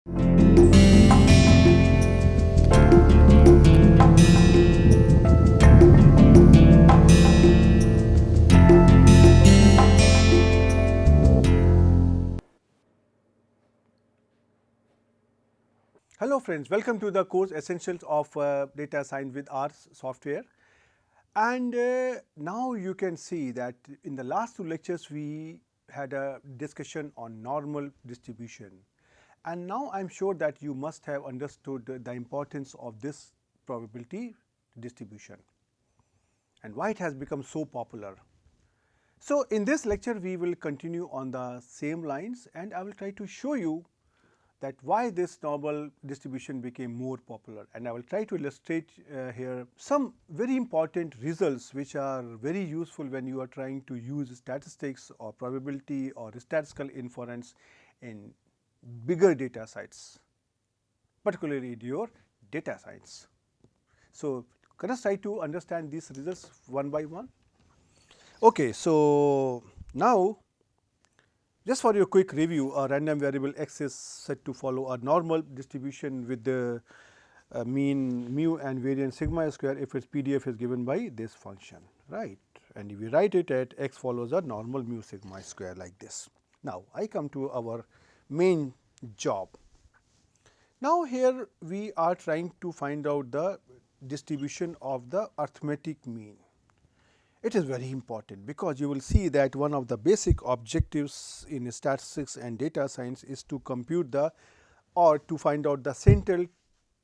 Hello friends, welcome to the course Essentials of Data Science with R software. And now you can see that in the last two lectures we had a discussion on normal distribution. And now I am sure that you must have understood the importance of this probability distribution and why it has become so popular. So in this lecture we will continue on the same lines, and I will try to show you that why this normal distribution became more popular, and I will try to illustrate here some very important results which are very useful when you are trying to use statistics or probability or statistical inference in bigger data sets, particularly in your data science. So let us try to understand these results one by one. Okay, so now just for your quick review, a random variable x is said to follow a normal distribution with the mean mu and variance sigma square if its PDF is given by this function, right? And if we write it at x follows a normal mu sigma square like this. Now I come to our main job. Now here we are trying to find out the distribution of the arithmetic mean. It is very important because you will see that one of the basic objectives in statistics and data science is to compute the or to find out the central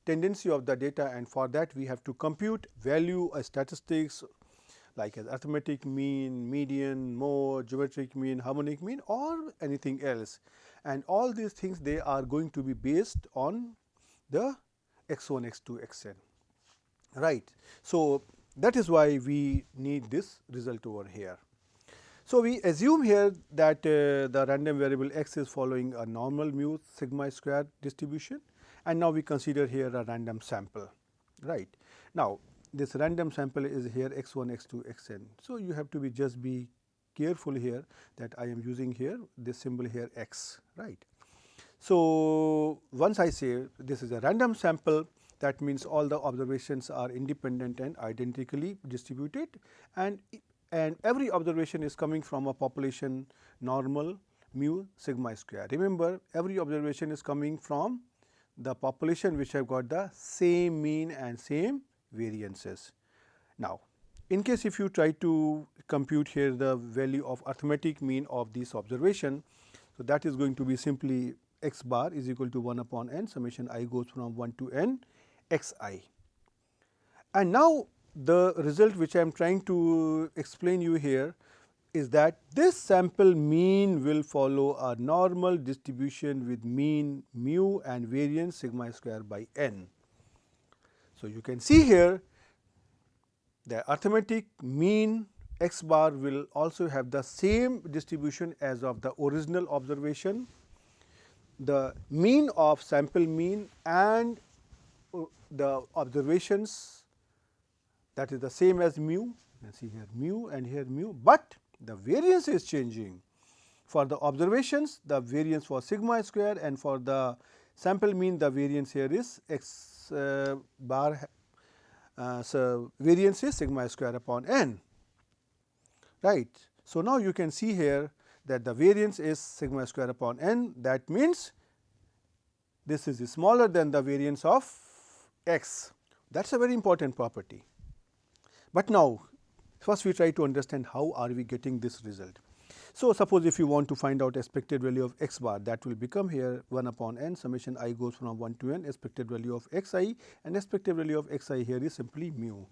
tendency of the data, and for that we have to compute value statistics like as arithmetic mean, median, mode, geometric mean, harmonic mean or anything else, and all these things they are going to be based on the x1, x2, xn, right. So that is why we need this result over here. So we assume here that the random variable x is following a normal mu sigma square distribution, and now we consider here a random sample, right. Now this random sample is here x1, x2, xn. So you have to be careful here that I am using here this symbol here x, right. So once I say this is a random sample, that means all the observations are independent and identically distributed, and every observation is coming from a population normal mu sigma square. Remember, every observation is coming from the population which have got the same mean and same variances. Now in case if you try to compute here the value of arithmetic mean of this observation, so that is going to be simply x bar is equal to 1 upon n summation I goes from 1 to n xi. And now the result which I am trying to explain you here is that this sample mean will follow a normal distribution with mean mu and variance sigma square by n. So you can see here the arithmetic mean x bar will also have the same distribution as of the original observation. The mean of sample mean and the observations, that is the same as mu. You can see here mu and here mu, but the variance is changing. For the observations the variance for sigma square, and for the sample mean the variance here is x bar, so variance is sigma square upon n, right. So now you can see here that the variance is sigma square upon n, that means this is smaller than the variance of x. That is a very important property. But now first we try to understand how are we getting this result. So suppose if you want to find out expected value of x bar, that will become here 1 upon n summation I goes from 1 to n expected value of xi, and expected value of xi here is simply mu.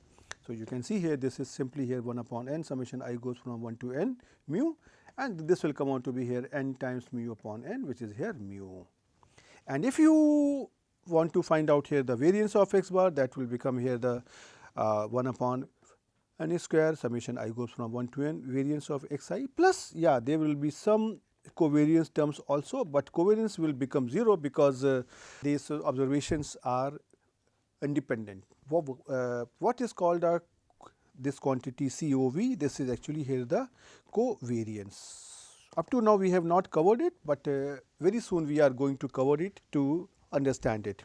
So you can see here this is simply here 1 upon n summation I goes from 1 to n mu, and this will come out to be here n times mu upon n, which is here mu. And if you want to find out here the variance of x bar, that will become here the 1 upon n square summation I goes from 1 to n variance of xi plus, yeah, there will be some covariance terms also, but covariance will become 0 because these observations are independent. What is called this quantity COV? This is actually here the covariance. Up to now we have not covered it, but very soon we are going to cover it to understand it.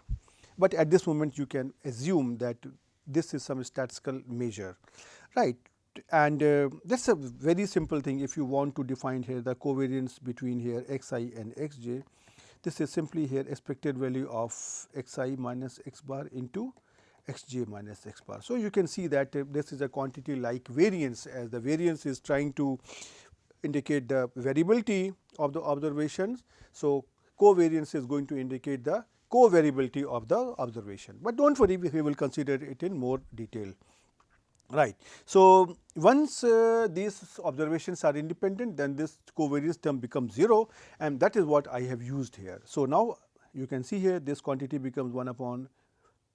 But at this moment you can assume that this is some statistical measure, right. And that is a very simple thing. If you want to define here the covariance between here xi and xj, this is simply here expected value of xi minus x bar into xj minus x bar. So, you can see that this is a quantity like variance, as the variance is trying to indicate the variability of the observations. So, covariance is going to indicate the covariability of the observation, but do not worry, we will consider it in more detail. Right. So, once these observations are independent, then this covariance term becomes 0, and that is what I have used here. So, now you can see here this quantity becomes 1 upon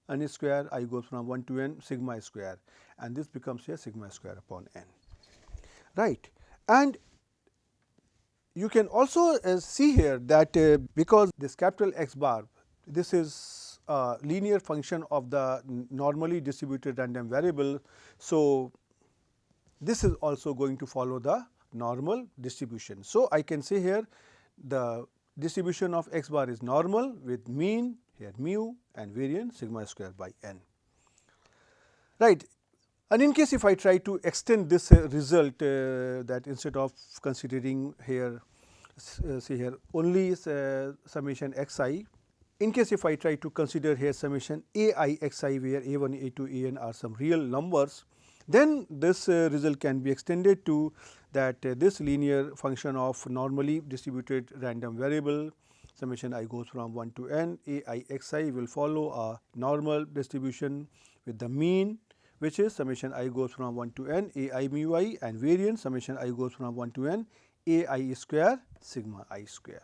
n square, I goes from 1 to n sigma square, and this becomes here sigma square upon n. Right. And you can also see here that because this capital X bar, this is a linear function of the normally distributed random variable. So, this is also going to follow the normal distribution. So, I can say here the distribution of x bar is normal with mean here mu and variance sigma square by n. Right. And in case if I try to extend this result, that instead of considering here say here only summation xi, in case if I try to consider here summation ai xi, where a1, a2, an are some real numbers, then this result can be extended to that this linear function of normally distributed random variable summation I goes from 1 to n, ai xi will follow a normal distribution with the mean, which is summation I goes from 1 to n ai mu I, and variance summation I goes from 1 to n ai square sigma I square.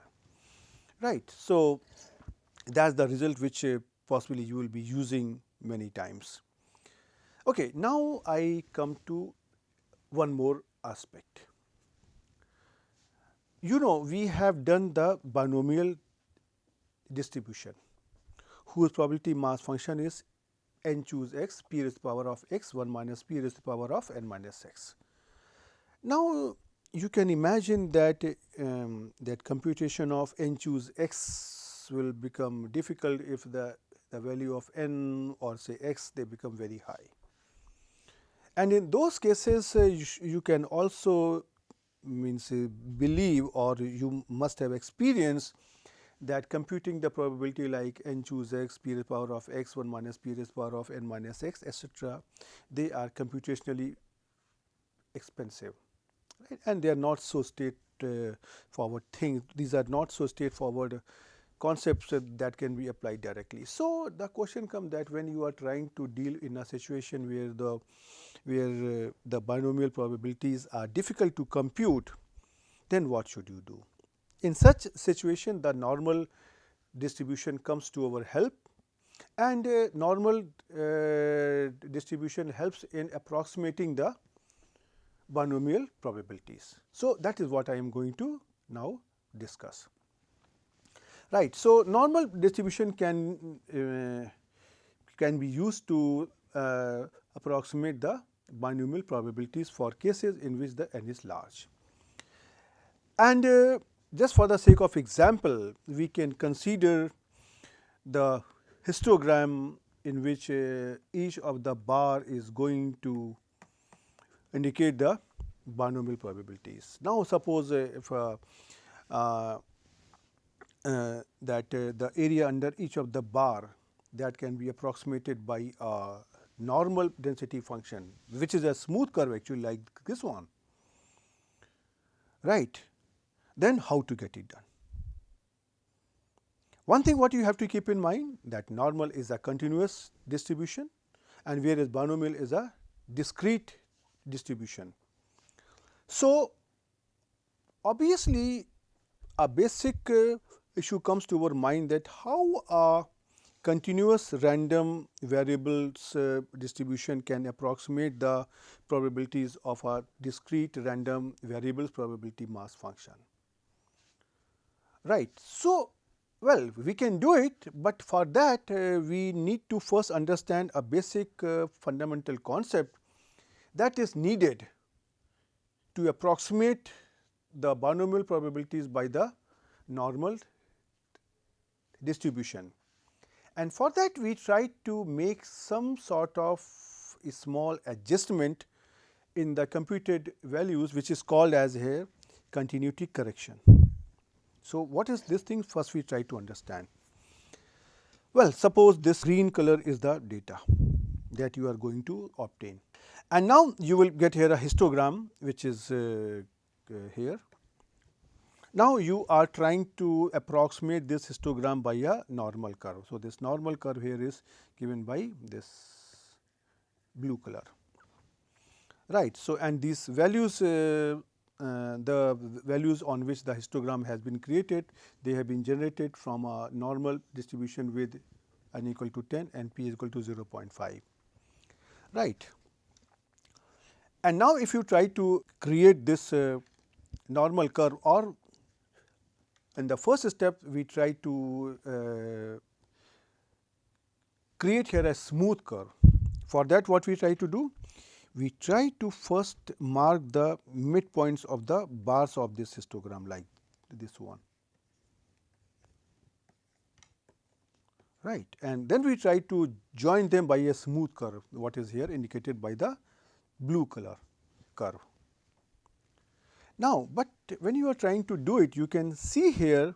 Right. So, that is the result which possibly you will be using many times. Okay, now I come to one more aspect. You know, we have done the binomial distribution whose probability mass function is n choose x p raised to the power of x 1 minus p raised to the power of n minus x. Now, you can imagine that that computation of n choose x will become difficult if the value of n or say x they become very high. And in those cases you can also believe, or you must have experienced that computing the probability like n choose x p raised to the power of x 1 minus p raised to the power of n minus x etc., they are computationally expensive, right? And they are not so straightforward things. These are not so straightforward concepts that can be applied directly. So, the question comes that when you are trying to deal in a situation where the binomial probabilities are difficult to compute, then what should you do? In such situation, the normal distribution comes to our help, and normal distribution helps in approximating the binomial probabilities. So, that is what I am going to now discuss. Right. So, normal distribution can be used to approximate the binomial probabilities for cases in which the n is large. And just for the sake of example, we can consider the histogram in which each of the bar is going to indicate the binomial probabilities. Now, suppose if the area under each of the bar that can be approximated by a normal density function, which is a smooth curve actually like this one, right. Then how to get it done? One thing what you have to keep in mind, that normal is a continuous distribution and whereas binomial is a discrete distribution. So, obviously a basic issue comes to our mind that how a continuous random variables distribution can approximate the probabilities of a discrete random variables probability mass function. Right. So, well, we can do it, but for that we need to first understand a basic fundamental concept that is needed to approximate the binomial probabilities by the normal distribution. And for that we try to make some sort of a small adjustment in the computed values, which is called as here continuity correction. So, what is this thing? First we try to understand. Well, suppose this green color is the data that you are going to obtain, and now you will get here a histogram which is here. Now you are trying to approximate this histogram by a normal curve. So, this normal curve here is given by this blue color, right. So, and these values, the values on which the histogram has been created, they have been generated from a normal distribution with n equal to 10 and p is equal to 0.5, right. And now if you try to create this normal curve, or in the first step we try to create here a smooth curve. For that what we try to do? We try to first mark the midpoints of the bars of this histogram, like this one, right, and then we try to join them by a smooth curve, what is here indicated by the blue color curve. Now, but when you are trying to do it, you can see here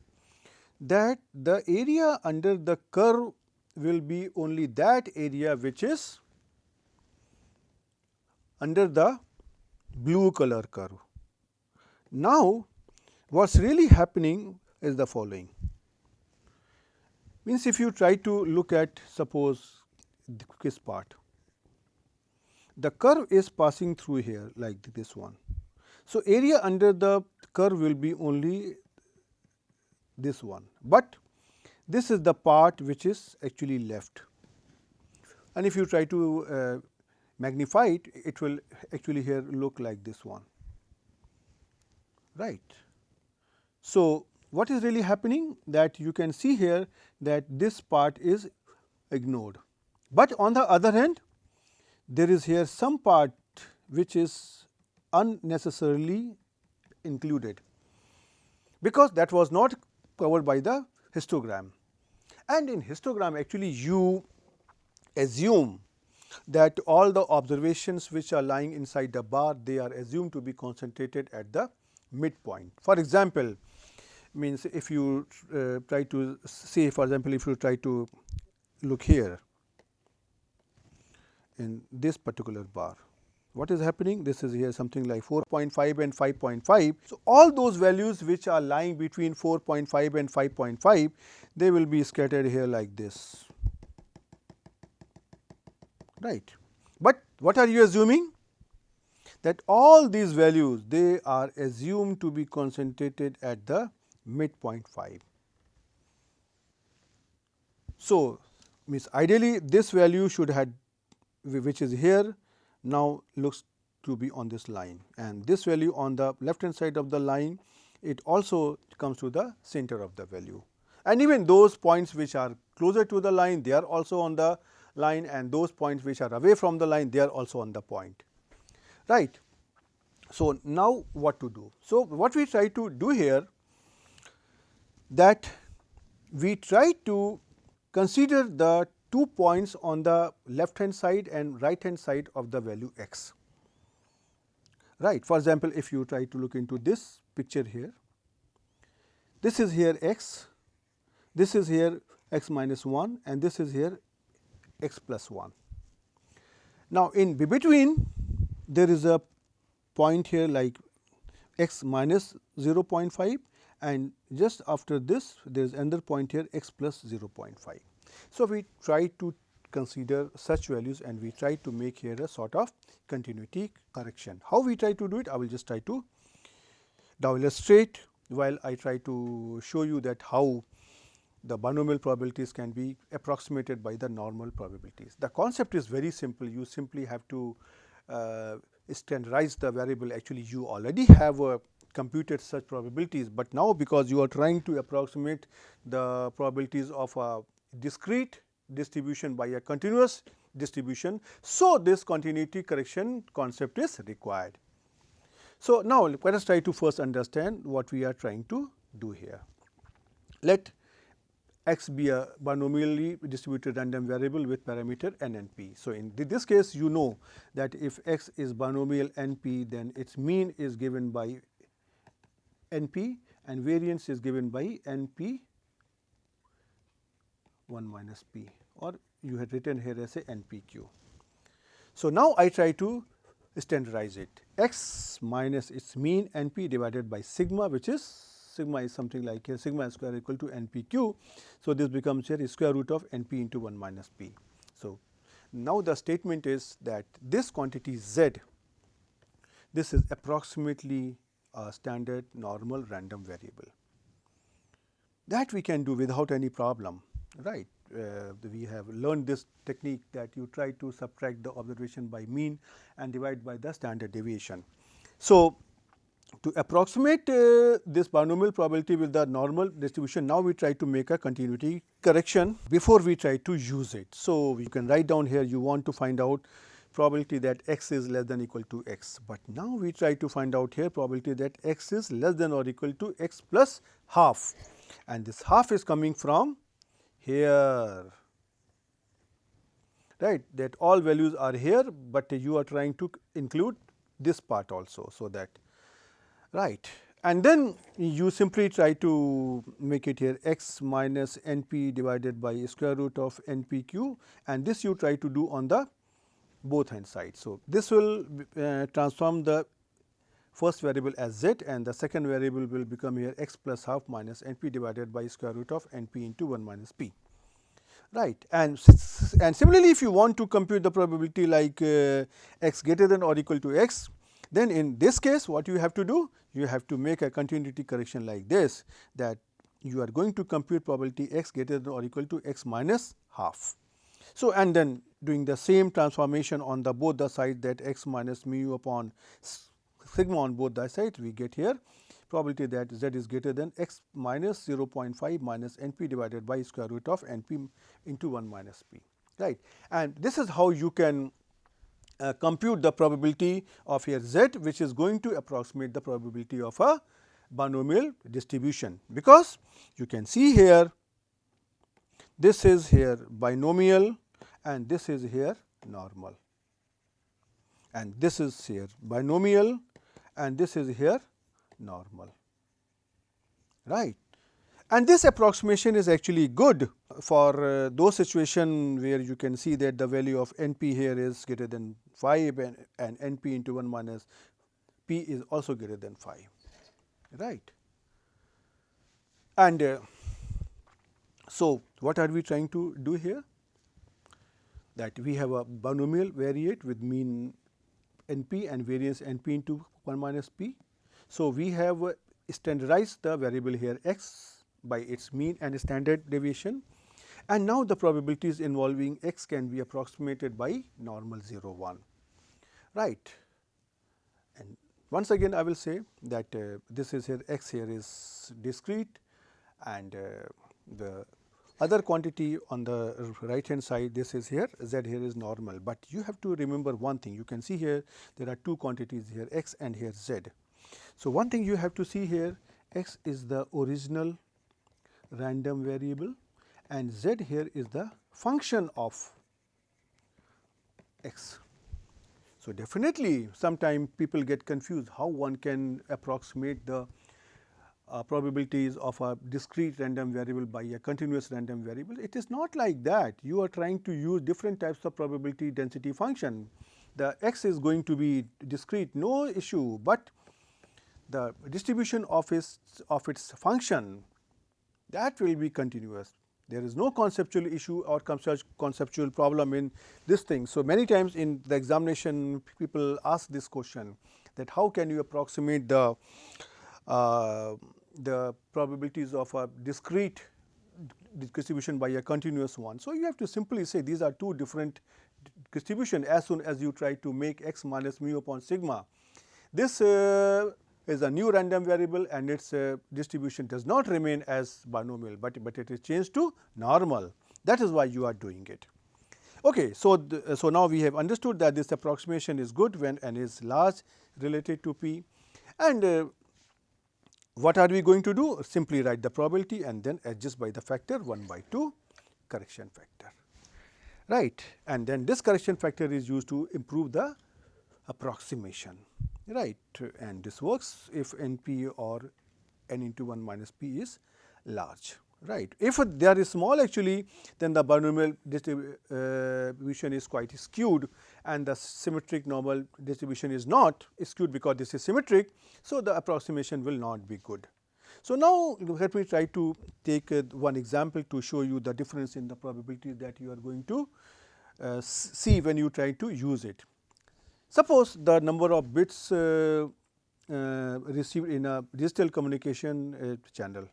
that the area under the curve will be only that area which is under the blue color curve. Now, what is really happening is the following. Means if you try to look at, suppose, this part, the curve is passing through here like this one. So, area under the curve will be only this one, but this is the part which is actually left, and if you try to magnify it, it will actually here look like this one, right. So, what is really happening, that you can see here that this part is ignored, but on the other hand there is here some part which is unnecessarily included, because that was not covered by the histogram. And in histogram actually you assume that all the observations which are lying inside the bar, they are assumed to be concentrated at the midpoint. For example, means if you try to say, for example, if you try to look here in this particular bar, what is happening? This is here something like 4.5 and 5.5. So, all those values which are lying between 4.5 and 5.5, they will be scattered here like this, right. But what are you assuming? That all these values, they are assumed to be concentrated at the midpoint 5. So, means ideally this value should have, which is here, now looks to be on this line, and this value on the left hand side of the line, it also comes to the center of the value, and even those points which are closer to the line, they are also on the line, and those points which are away from the line, they are also on the point, right. So, now what to do? So, what we try to do here, that we try to consider the 2 points on the left hand side and right hand side of the value x, right. For example, if you try to look into this picture here, this is here x, this is here x minus 1, and this is here x plus 1. Now, in between there is a point here like x minus 0.5, and just after this there is another point here x plus 0.5. So, we try to consider such values and we try to make here a sort of continuity correction. How we try to do it? I will just try to now illustrate while I try to show you that how the binomial probabilities can be approximated by the normal probabilities. The concept is very simple. You simply have to standardize the variable. Actually, you already have computed such probabilities, but now because you are trying to approximate the probabilities of a discrete distribution by a continuous distribution. So, this continuity correction concept is required. So, now let us try to first understand what we are trying to do here. Let x be a binomially distributed random variable with parameter n and p. So, in this case you know that if x is binomial NP, then its mean is given by NP and variance is given by NP 1 minus p, or you had written here as a NPQ. So, now I try to standardize it, x minus its mean NP divided by sigma, which is sigma is something like here sigma square equal to NPQ. So, this becomes here square root of NP into 1 minus p. So, now the statement is that this quantity z, this is approximately a standard normal random variable. That we can do without any problem, right. We have learned this technique that you try to subtract the observation by mean and divide by the standard deviation. So, to approximate this binomial probability with the normal distribution, now we try to make a continuity correction before we try to use it. So, you can write down here you want to find out probability that x is less than or equal to x, but now we try to find out here probability that x is less than or equal to x plus half, and this half is coming from here, right, that all values are here, but you are trying to include this part also. So, that right, and then you simply try to make it here x minus NP divided by square root of NPQ, and this you try to do on the both hand sides. So, this will transform the first variable as z, and the second variable will become here x plus half minus NP divided by square root of NP into 1 minus p, right. And similarly, if you want to compute the probability like x greater than or equal to x, then in this case what you have to do, you have to make a continuity correction like this, that you are going to compute probability x greater than or equal to x minus half. So, and then doing the same transformation on the both the sides, that x minus mu upon sigma on both the sides, we get here probability that z is greater than x minus 0.5 minus NP divided by square root of NP into 1 minus p, right. And this is how you can compute the probability of here z, which is going to approximate the probability of a binomial distribution, because you can see here this is here binomial and this is here normal, and this is here binomial and this is here normal, right. And this approximation is actually good for those situations where you can see that the value of NP here is greater than 5 and NP into 1 minus P is also greater than 5, right. And so, what are we trying to do here? That we have a binomial variate with mean NP and variance NP into 1 minus P. So, we have standardized the variable here x by its mean and standard deviation, and now the probabilities involving x can be approximated by normal 0 1, right. And once again I will say that this is here x here is discrete, and the other quantity on the right hand side, this is here z here is normal, but you have to remember one thing. You can see here there are two quantities here x and here z. So, one thing you have to see here, x is the original random variable and z here is the function of x. So, definitely sometime people get confused how one can approximate the probabilities of a discrete random variable by a continuous random variable. It is not like that. You are trying to use different types of probability density function. The x is going to be discrete, no issue, but the distribution of its function, that will be continuous. There is no conceptual issue or conceptual problem in this thing. So, many times in the examination people ask this question, that how can you approximate the probabilities of a discrete distribution by a continuous one. So, you have to simply say these are two different distribution. As soon as you try to make x minus mu upon sigma, this is a new random variable and its distribution does not remain as binomial, but it is changed to normal. That is why you are doing it. Okay, so, so now we have understood that this approximation is good when n is large related to p, and what are we going to do? Simply write the probability and then adjust by the factor 1/2 correction factor, right. And then this correction factor is used to improve the approximation, right. And this works if NP or n into 1 minus p is large, right. If they are small actually, then the binomial distribution is quite skewed and the symmetric normal distribution is not skewed because this is symmetric. So, the approximation will not be good. So, now let me try to take one example to show you the difference in the probability that you are going to see when you try to use it. Suppose the number of bits received in a digital communication channel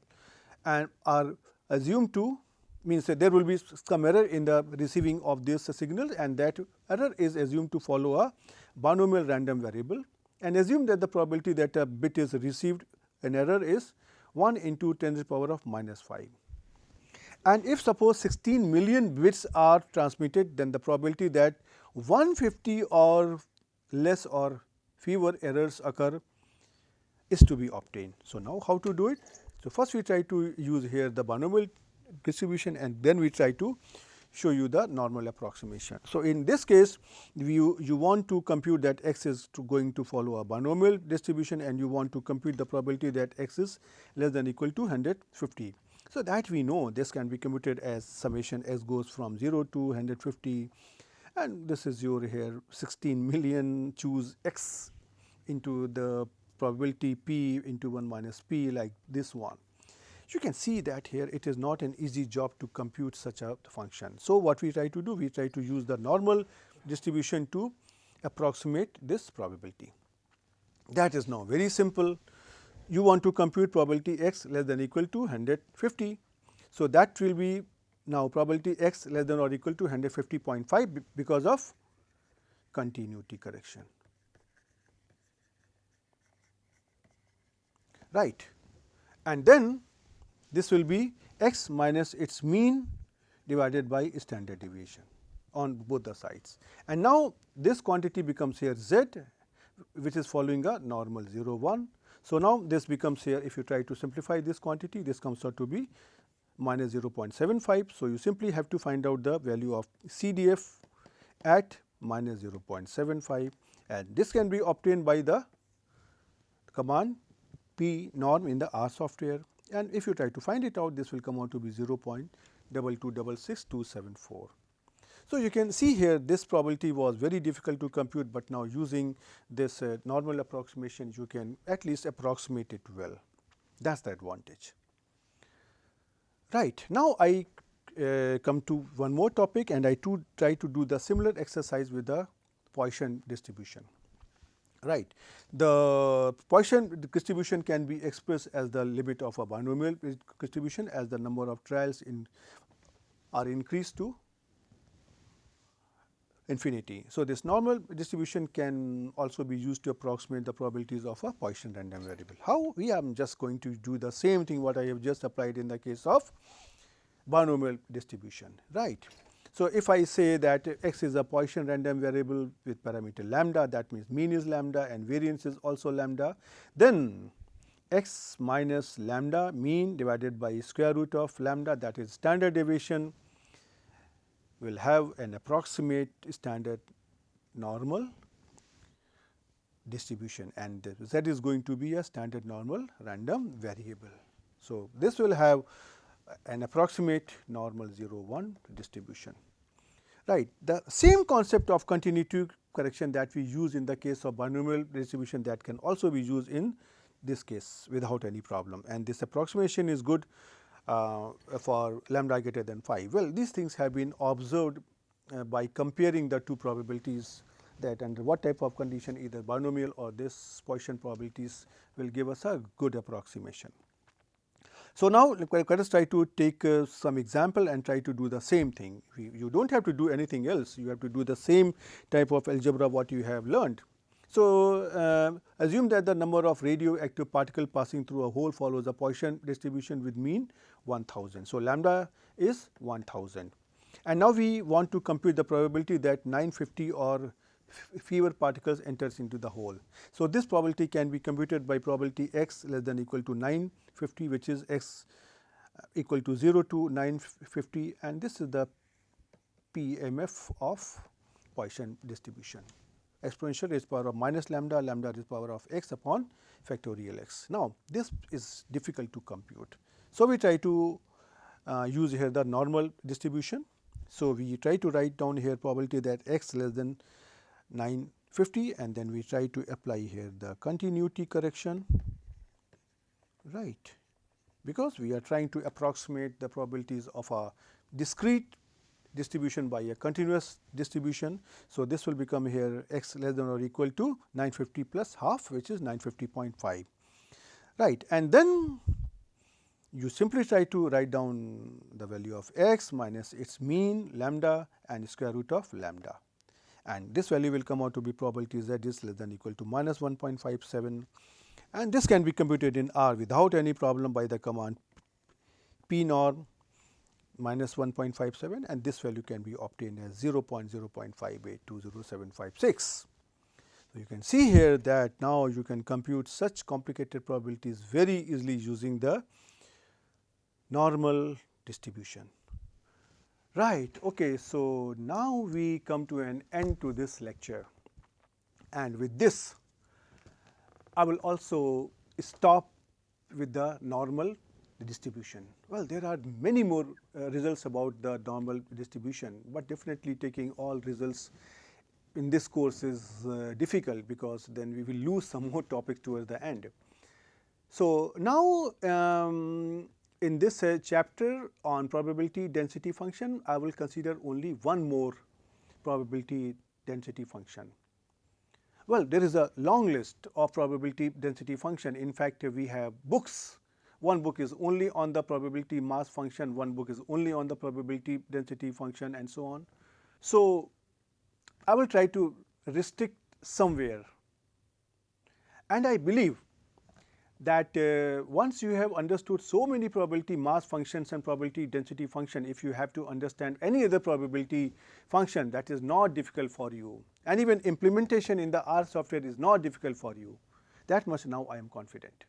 and are assumed to, means that there will be some error in the receiving of this signal, and that error is assumed to follow a binomial random variable, and assume that the probability that a bit is received an error is 1 into 10 to the power of minus 5. And if suppose 16 million bits are transmitted, then the probability that 150 or less or fewer errors occur is to be obtained. So, now how to do it? So, first we try to use here the binomial distribution and then we try to show you the normal approximation. So, in this case you want to compute that x is going to follow a binomial distribution and you want to compute the probability that x is less than or equal to 150. So, that we know this can be computed as summation s goes from 0 to 150, and this is your here 16 million, choose x into the probability p into 1 minus p like this one. You can see that here it is not an easy job to compute such a function. So, what we try to do? We try to use the normal distribution to approximate this probability. That is now very simple. You want to compute probability x less than or equal to 150. So, that will be now probability x less than or equal to 150.5 because of continuity correction, right. And then this will be x minus its mean divided by standard deviation on both the sides. And now this quantity becomes here z, which is following a normal 0 1. So, now this becomes here, if you try to simplify this quantity, this comes out to be minus 0.75. So, you simply have to find out the value of CDF at minus 0.75, and this can be obtained by the command p norm in the R software, and if you try to find it out, this will come out to be 0.2266274. So, you can see here this probability was very difficult to compute, but now using this normal approximation you can at least approximate it well. That is the advantage, right. Now, I come to one more topic and I try to do the similar exercise with the Poisson distribution, right. The Poisson distribution can be expressed as the limit of a binomial distribution as the number of trials are increased to infinity. So, this normal distribution can also be used to approximate the probabilities of a Poisson random variable. How? We are just going to do the same thing what I have just applied in the case of binomial distribution, right. So, if I say that x is a Poisson random variable with parameter lambda, that means mean is lambda and variance is also lambda, then x minus lambda mean divided by square root of lambda, that is standard deviation, will have an approximate standard normal distribution, and z is going to be a standard normal random variable. So, this will have an approximate normal 0 1 distribution, right. The same concept of continuity correction that we use in the case of binomial distribution, that can also be used in this case without any problem, and this approximation is good for lambda greater than 5. Well, these things have been observed by comparing the two probabilities, that under what type of condition either binomial or this Poisson probabilities will give us a good approximation. So, now let us try to take some example and try to do the same thing. You do not have to do anything else, you have to do the same type of algebra what you have learned. So, assume that the number of radioactive particle passing through a hole follows a Poisson distribution with mean 1000. So, lambda is 1000, and now we want to compute the probability that 950 or fewer particles enters into the hole. So, this probability can be computed by probability x less than equal to 950, which is x equal to 0 to 950, and this is the PMF of Poisson distribution, exponential raised power of minus lambda, lambda raised power of x upon factorial x. Now, this is difficult to compute. So, we try to use here the normal distribution. So, we try to write down here probability that x less than 950, and then we try to apply here the continuity correction, right, because we are trying to approximate the probabilities of a discrete distribution by a continuous distribution. So, this will become here x less than or equal to 950 plus half, which is 950.5, right, and then you simply try to write down the value of x minus its mean lambda and square root of lambda, and this value will come out to be probability z is less than equal to minus 1.57, and this can be computed in R without any problem by the command p norm minus 1.57, and this value can be obtained as 0.0582076. So, you can see here that now you can compute such complicated probabilities very easily using the normal distribution, right. Okay, so, now we come to an end to this lecture, and with this I will also stop with the normal distribution. Well, there are many more results about the normal distribution, but definitely taking all results in this course is difficult, because then we will lose some more topics towards the end. So, now in this chapter on probability density function, I will consider only one more probability density function. Well, there is a long list of probability density function. In fact, we have books. One book is only on the probability mass function, one book is only on the probability density function, and so on. So, I will try to restrict somewhere, and I believe that once you have understood so many probability mass functions and probability density function, if you have to understand any other probability function, that is not difficult for you, and even implementation in the R software is not difficult for you. That much now I am confident,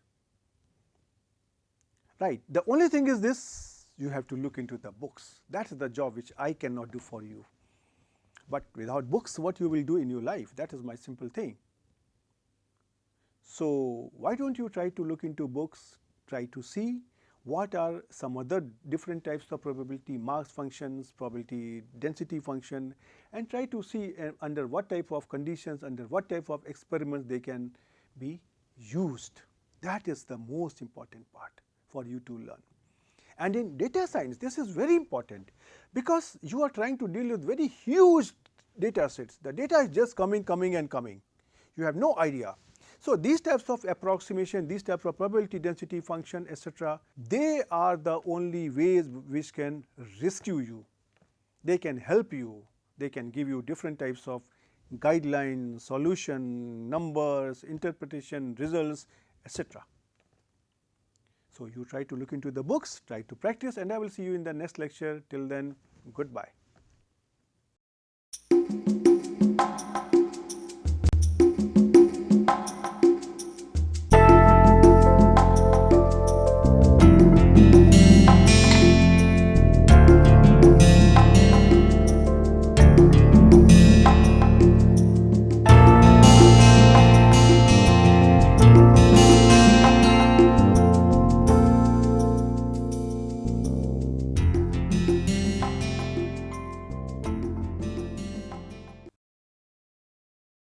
right. The only thing is this, you have to look into the books. That is the job which I cannot do for you, but without books, what you will do in your life, that is my simple thing. So, why don't you try to look into books, try to see what are some other different types of probability mass functions, probability density function, and try to see under what type of conditions, under what type of experiments they can be used. That is the most important part for you to learn. And in data science, this is very important, because you are trying to deal with very huge data sets. The data is just coming and coming. You have no idea. So, these types of approximation, these types of probability density function, etc., they are the only ways which can rescue you. They can help you, they can give you different types of guidelines, solution, numbers, interpretation, results, etc. So, you try to look into the books, try to practice, and I will see you in the next lecture. Till then, goodbye.